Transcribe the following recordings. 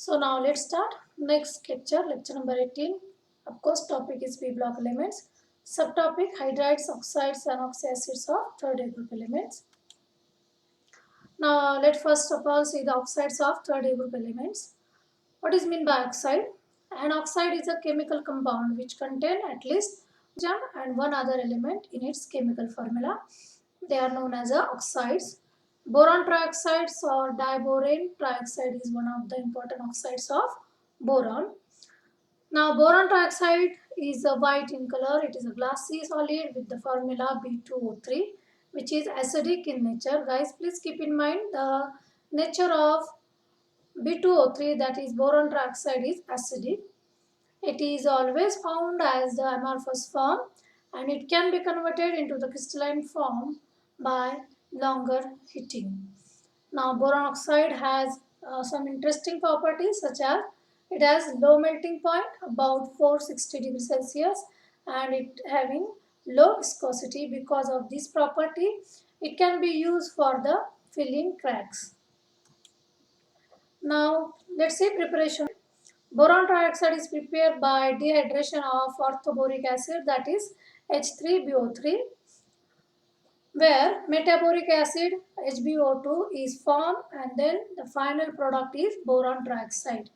So now let's start. Next lecture, lecture number 18. Of course, topic is P block elements. Subtopic hydrides, oxides, and oxyacids of third A group elements. Now let first of all see the oxides of third A group elements. What is meant by oxide? An oxide is a chemical compound which contain at least oxygen and one other element in its chemical formula. They are known as oxides. Boron trioxides or diborane trioxide is one of the important oxides of boron. Now boron trioxide is a white in color. It is a glassy solid with the formula B2O3 which is acidic in nature. Guys, please keep in mind the nature of B2O3, that is boron trioxide, is acidic. It is always found as the amorphous form and it can be converted into the crystalline form by longer heating. Now boron oxide has some interesting properties such as it has low melting point about 460 degrees Celsius and it having low viscosity. Because of this property it can be used for the filling cracks. Now let's see preparation. Boron trioxide is prepared by dehydration of orthoboric acid, that is H3BO3, where metaboric acid HbO2 is formed and then the final product is boron trioxide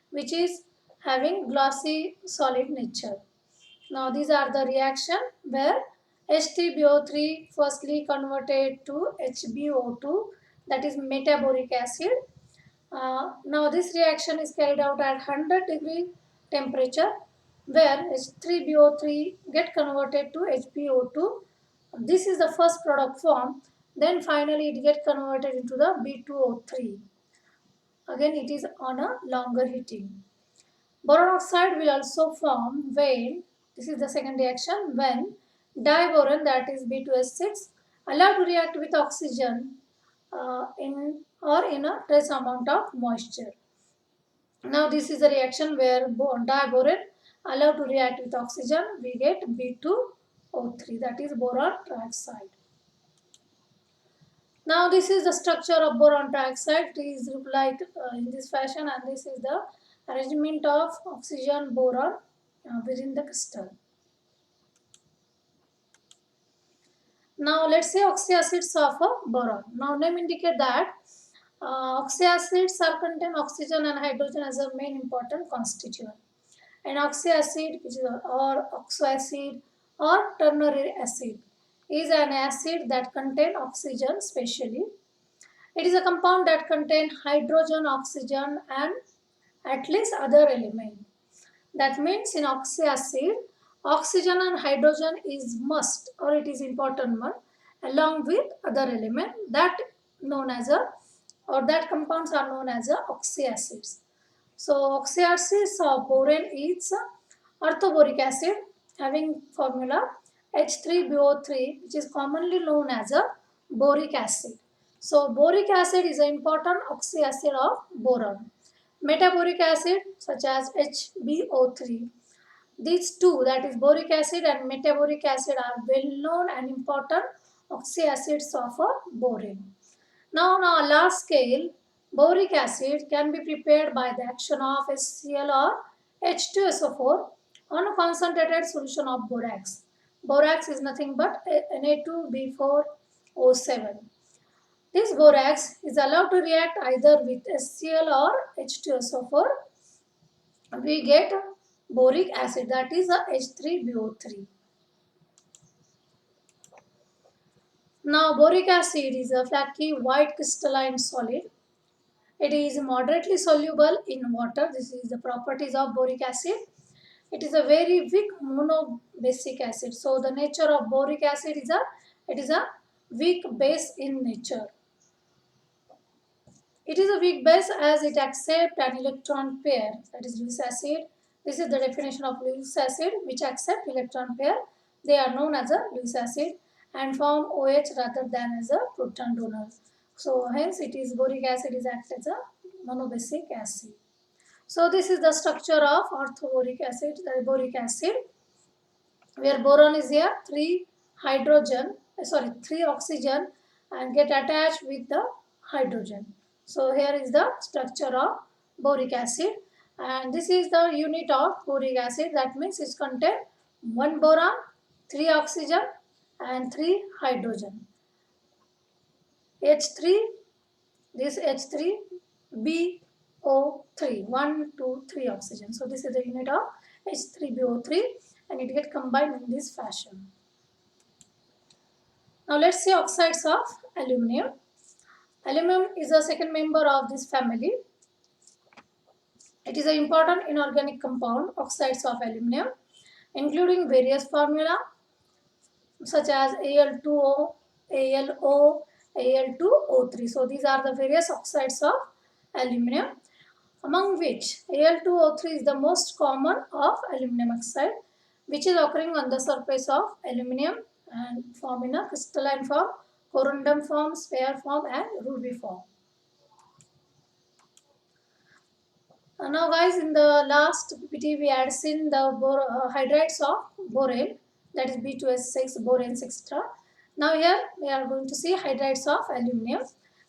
which is having glossy solid nature. Now these are the reaction where H3BO3 firstly converted to HbO2, that is metaboric acid. Now this reaction is carried out at 100 degree temperature where H3BO3 get converted to HbO2. This is the first product form. Then finally it get converted into the B2O3. Again it is on a longer heating. Boron oxide will also form when, this is the second reaction, when diboron, that is B2S6, allowed to react with oxygen in a trace amount of moisture. Now this is the reaction where diboron allowed to react with oxygen, we get B2O3, that is boron trioxide. Now this is the structure of boron trioxide. It is like in this fashion and this is the arrangement of oxygen boron within the crystal. Now let's say oxyacids of boron. Now name indicate that oxyacids are contain oxygen and hydrogen as a main important constituent. An oxyacid, which is or oxoacid or ternary acid, is an acid that contain oxygen specially. It is a compound that contain hydrogen, oxygen and at least other element. That means in oxyacid, oxygen and hydrogen is must or it is important one along with other element that known as a or that compounds are known as oxyacids. So oxyacids of boron is orthoboric acid having formula H3BO3 which is commonly known as a boric acid. So boric acid is an important oxyacid of boron. Metaboric acid such as HbO3. These two, that is boric acid and metaboric acid, are well known and important oxyacids of boron. Now on a large scale, boric acid can be prepared by the action of HCl or H2SO4 on a concentrated solution of borax. Borax is nothing but Na2B4O7. This borax is allowed to react either with HCl or H2SO4. We get boric acid, that is a H3BO3. Now boric acid is a flaky white crystalline solid. It is moderately soluble in water. This is the properties of boric acid. It is a very weak monobasic acid. So the nature of boric acid is a weak base in nature. It is a weak base as it accepts an electron pair, that is Lewis acid. This is the definition of Lewis acid, which accept electron pair. They are known as a Lewis acid and form OH rather than as a proton donor. So hence it is boric acid is acts as a monobasic acid. So this is the structure of orthoboric acid, the boric acid, where boron is here 3 oxygen and get attached with the hydrogen. So here is the structure of boric acid, and this is the unit of boric acid. That means it contains 1 boron, 3 oxygen and 3 hydrogen. H3, this H3, BO3, 1, 2, 3 oxygen. So this is the unit of H3BO3 and it get combined in this fashion. Now let's see oxides of aluminum. Aluminum is the second member of this family. It is an important inorganic compound, oxides of aluminum, including various formula such as Al2O, AlO, Al2O3. So these are the various oxides of aluminum, among which Al2O3 is the most common of aluminum oxide, which is occurring on the surface of aluminum and form in a crystalline form, corundum form, sphere form and ruby form. Now guys, in the last PPT we had seen the hydrides of boron, that is B2S6, boron, etc. Now here we are going to see hydrides of aluminum.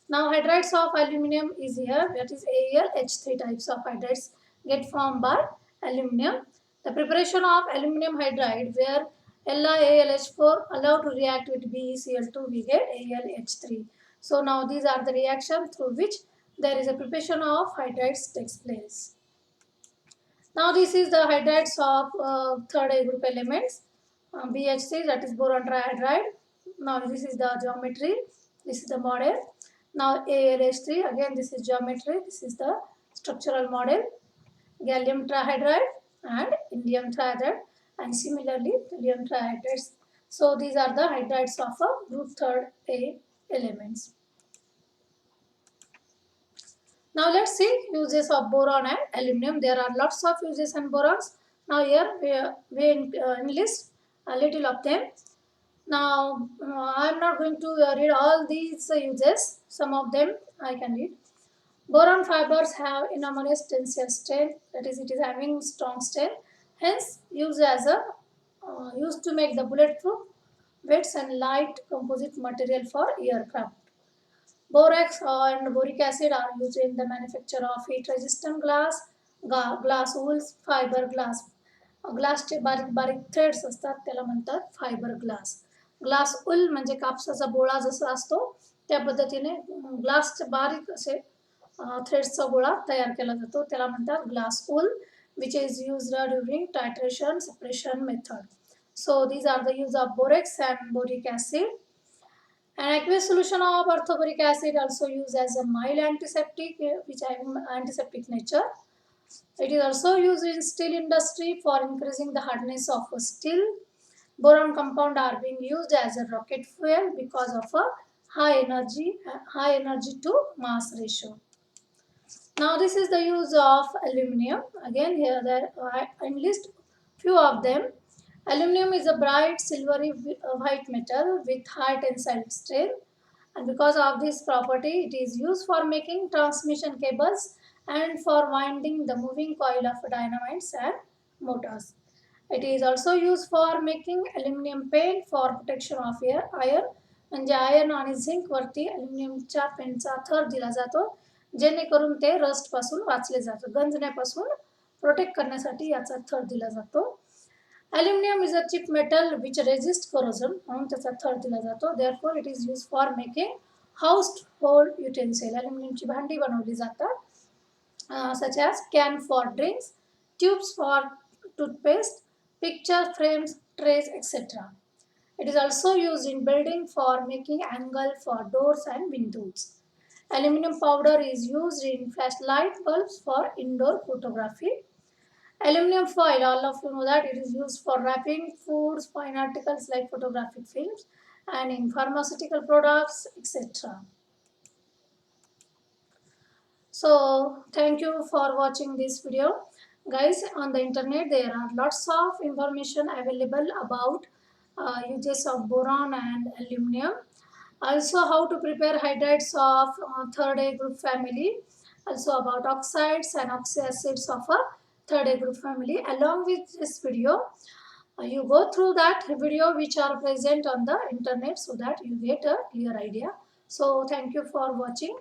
Now hydrides of aluminum is here, that is AlH3 types of hydrides get formed by aluminum. The preparation of aluminum hydride where LiAlH4 allowed to react with BeCl2, we get AlH3. So now these are the reactions through which there is a preparation of hydrides takes place. Now this is the hydrides of third A group elements, BH3, that is boron trihydride. Now this is the geometry, this is the model. Now AlH3, again this is geometry, this is the structural model. Gallium trihydride and indium trihydride and similarly helium trihydrides. So these are the hydrides of a group third A elements. Now let's see uses of boron and aluminum. There are lots of uses in borons. Now here we enlist a little of them. Now I am not going to read all these uses. Some of them I can read. Boron fibers have enormous tensile strength. That is, it is having strong strength. Hence, used as a used to make the bulletproof weights and light composite material for aircraft. Borax and boric acid are used in the manufacture of heat-resistant glass, glass wools, fiber glass. ग्लासचे बारीक बारीक threads असतात त्याला म्हणतात fibre glass. Glass उल म्हणजे कापसाचा बोळा जसा असतो त्या पद्धतीने ग्लासचे बारीक असे थ्रेड्सचा गोळा तयार केला जातो त्याला म्हणतात glass ul, which is used during titration separation method. So these are the use of borax and boric acid. An aqueous solution of orthoboric acid also used as a mild antiseptic, which has antiseptic nature. It is also used in steel industry for increasing the hardness of steel. Boron compound are being used as a rocket fuel because of a high energy to mass ratio. Now this is the use of aluminum. Again here I enlist few of them. Aluminum is a bright silvery white metal with high tensile strength, and because of this property it is used for making transmission cables and for winding the moving coil of dynamites and motors. It is also used for making aluminum paint for protection of iron. म्हणजे iron आणि zinc वरती अल्युमिनियमच्या पेंटचा थर दिला जातो जेणेकरून ते rust पासून वाचले जातं, गंजण्यापासून प्रोटेक्ट करण्यासाठी याचा थर दिला जातो. Aluminum is a cheap metal which resists corrosion, म्हणून त्याचा थर दिला जातो. Therefore it is used for making household utensil. Aluminumची भांडी बनवली जातात, such as can for drinks, tubes for toothpaste, picture frames, trays, etc. It is also used in building for making angle for doors and windows. Aluminum powder is used in flashlight bulbs for indoor photography. Aluminum foil, all of you know that it is used for wrapping foods, fine articles like photographic films, and in pharmaceutical products, etc. So thank you for watching this video. Guys, on the internet there are lots of information available about uses of boron and aluminum. Also how to prepare hydrides of third A group family. Also about oxides and oxyacids of a third A group family. Along with this video, you go through that video which are present on the internet so that you get a clear idea. So thank you for watching.